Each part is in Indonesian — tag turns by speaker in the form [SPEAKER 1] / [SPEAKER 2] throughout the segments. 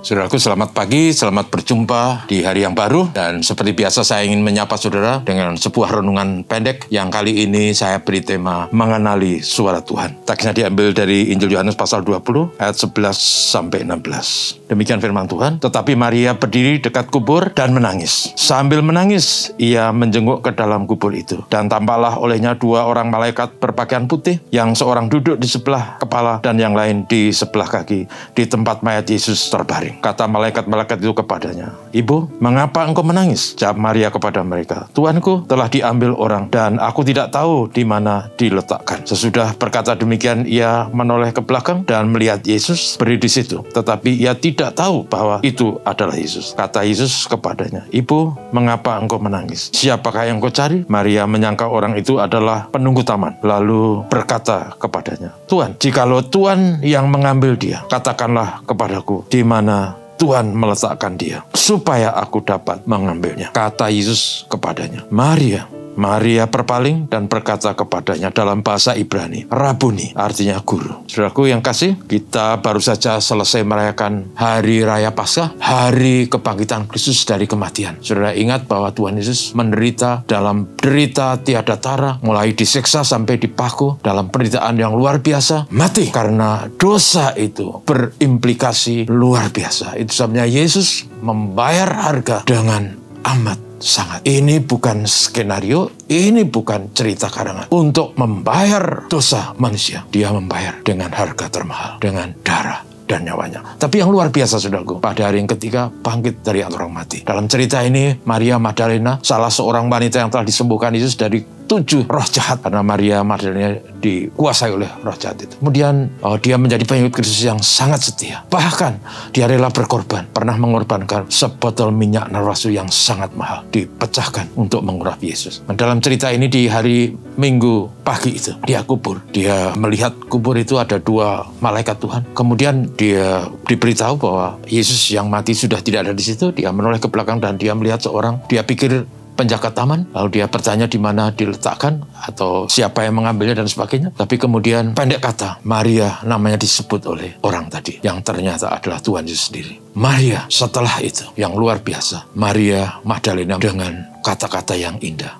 [SPEAKER 1] Saudaraku, selamat pagi, selamat berjumpa di hari yang baru. Dan seperti biasa saya ingin menyapa saudara dengan sebuah renungan pendek yang kali ini saya beri tema mengenali suara Tuhan. Teksnya diambil dari Injil Yohanes pasal 20 ayat 11-16. Demikian firman Tuhan. Tetapi Maria berdiri dekat kubur dan menangis. Sambil menangis, ia menjenguk ke dalam kubur itu. Dan tampaklah olehnya dua orang malaikat berpakaian putih, yang seorang duduk di sebelah kepala dan yang lain di sebelah kaki, di tempat mayat Yesus terbaring. Kata malaikat-malaikat itu kepadanya, "Ibu, mengapa engkau menangis?" Jawab Maria kepada mereka, "Tuanku telah diambil orang dan aku tidak tahu di mana diletakkan." Sesudah berkata demikian, ia menoleh ke belakang dan melihat Yesus berdiri di situ. Tetapi ia tidak tahu bahwa itu adalah Yesus. Kata Yesus kepadanya, "Ibu, mengapa engkau menangis? Siapakah yang kau cari?" Maria menyangka orang itu adalah penunggu taman, lalu berkata kepadanya, "Tuan, jikalau Tuhan yang mengambil dia, katakanlah kepadaku di mana Tuhan meletakkan dia, supaya aku dapat mengambilnya." Kata Yesus kepadanya, "Maria." Maria berpaling dan berkata kepadanya dalam bahasa Ibrani, "Rabuni," artinya guru. Saudaraku yang kasih, kita baru saja selesai merayakan Hari Raya Paskah, Hari Kebangkitan Kristus dari kematian. Saudara ingat bahwa Tuhan Yesus menderita dalam derita tiada tara, mulai disiksa sampai dipaku, dalam penderitaan yang luar biasa, mati. Karena dosa itu berimplikasi luar biasa. Itu sebabnya Yesus membayar harga dengan amat sangat. Ini bukan skenario, ini bukan cerita karangan. Untuk membayar dosa manusia, dia membayar dengan harga termahal, dengan darah dan nyawanya. Tapi yang luar biasa, saudaraku, pada hari yang ketiga bangkit dari antara orang mati. Dalam cerita ini, Maria Magdalena, salah seorang wanita yang telah disembuhkan Yesus dari 7 roh jahat, karena Maria Magdalena dikuasai oleh roh jahat itu. Kemudian dia menjadi pengikut Kristus yang sangat setia. Bahkan dia rela berkorban, pernah mengorbankan sebotol minyak narwastu yang sangat mahal, dipecahkan untuk mengurapi Yesus. Dan dalam cerita ini di hari Minggu pagi itu, dia kubur. Dia melihat kubur itu ada 2 malaikat Tuhan. Kemudian dia diberitahu bahwa Yesus yang mati sudah tidak ada di situ. Dia menoleh ke belakang dan dia melihat seorang, dia pikir penjaga taman, lalu dia bertanya di mana diletakkan atau siapa yang mengambilnya dan sebagainya. Tapi kemudian pendek kata, Maria namanya disebut oleh orang tadi, yang ternyata adalah Tuhan Yesus sendiri. Maria setelah itu yang luar biasa, Maria Magdalena dengan kata-kata yang indah,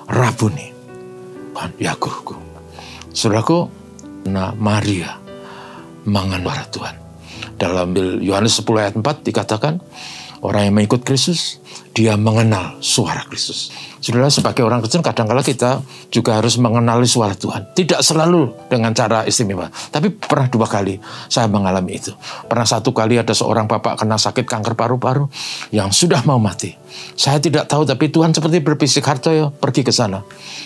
[SPEAKER 1] "Rabuni," ya guruku. Saudaraku, Maria mengenal Tuhan. Dalam Yohanes 10 ayat 4 dikatakan, orang yang mengikut Kristus, dia mengenal suara Kristus. Saudara, sebagai orang Kristen, kadang-kala kita juga harus mengenali suara Tuhan. Tidak selalu dengan cara istimewa. Tapi pernah 2 kali saya mengalami itu. Pernah 1 kali ada seorang bapak kena sakit kanker paru-paru yang sudah mau mati. Saya tidak tahu, tapi Tuhan seperti berbisik, "Hartoyo, pergi ke sana."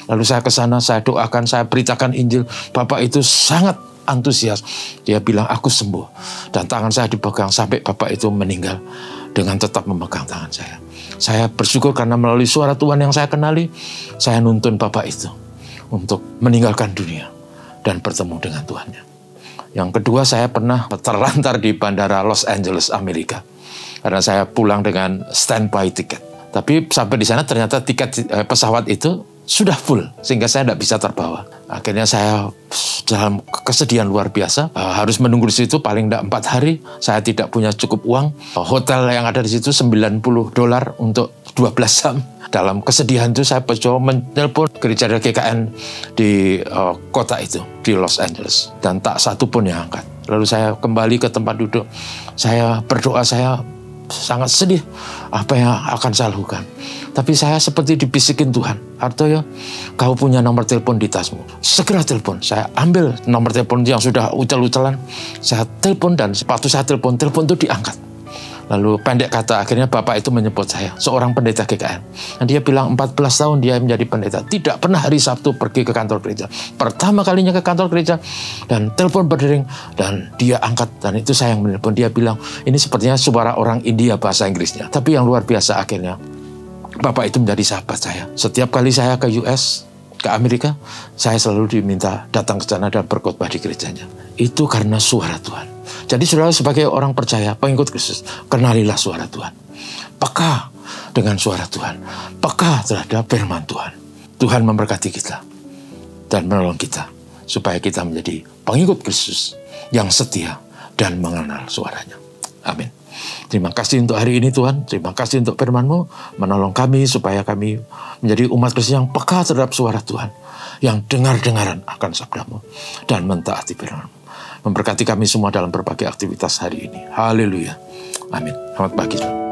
[SPEAKER 1] Lalu saya ke sana, saya doakan, saya beritakan Injil. Bapak itu sangat antusias. Dia bilang, "Aku sembuh." Dan tangan saya dipegang sampai bapak itu meninggal dengan tetap memegang tangan saya. Saya bersyukur karena melalui suara Tuhan yang saya kenali, saya nuntun bapak itu untuk meninggalkan dunia dan bertemu dengan Tuhannya. Yang kedua, saya pernah terlantar di bandara Los Angeles, Amerika. Karena saya pulang dengan standby tiket. Tapi sampai di sana ternyata tiket pesawat itu sudah full, sehingga saya tidak bisa terbawa. Akhirnya saya dalam kesedihan luar biasa, harus menunggu di situ paling tidak 4 hari. Saya tidak punya cukup uang. Hotel yang ada di situ $90 untuk 12 jam. Dalam kesedihan itu saya coba menelpon gereja GKN di kota itu, di Los Angeles. Dan tak satu pun yang angkat. Lalu saya kembali ke tempat duduk. Saya berdoa, saya sangat sedih apa yang akan saya lakukan. Tapi saya seperti dibisikin Tuhan, "Hartoyo, kau punya nomor telepon di tasmu. Segera telepon." Saya ambil nomor telepon yang sudah ucel-ucelan. Saya telepon dan sepatu saya telepon itu diangkat. Lalu pendek kata, akhirnya bapak itu menyebut saya, seorang pendeta GKN. Dan dia bilang 14 tahun dia menjadi pendeta. Tidak pernah hari Sabtu pergi ke kantor gereja. Pertama kalinya ke kantor gereja dan telepon berdering dan dia angkat. Dan itu saya yang menelpon. Dia bilang, ini sepertinya suara orang India bahasa Inggrisnya. Tapi yang luar biasa akhirnya, bapak itu menjadi sahabat saya. Setiap kali saya ke US, ke Amerika, saya selalu diminta datang ke sana dan berkhotbah di gerejanya. Itu karena suara Tuhan. Jadi saudara, sebagai orang percaya, pengikut Kristus, kenalilah suara Tuhan. Peka dengan suara Tuhan. Peka terhadap firman Tuhan. Tuhan memberkati kita dan menolong kita supaya kita menjadi pengikut Kristus yang setia dan mengenal suaranya. Amin. Terima kasih untuk hari ini Tuhan. Terima kasih untuk firman-Mu. Menolong kami supaya kami menjadi umat Kristen yang peka terhadap suara Tuhan. Yang dengar-dengaran akan sabda-Mu. Dan mentaati firman-Mu. Memberkati kami semua dalam berbagai aktivitas hari ini. Haleluya. Amin. Selamat pagi.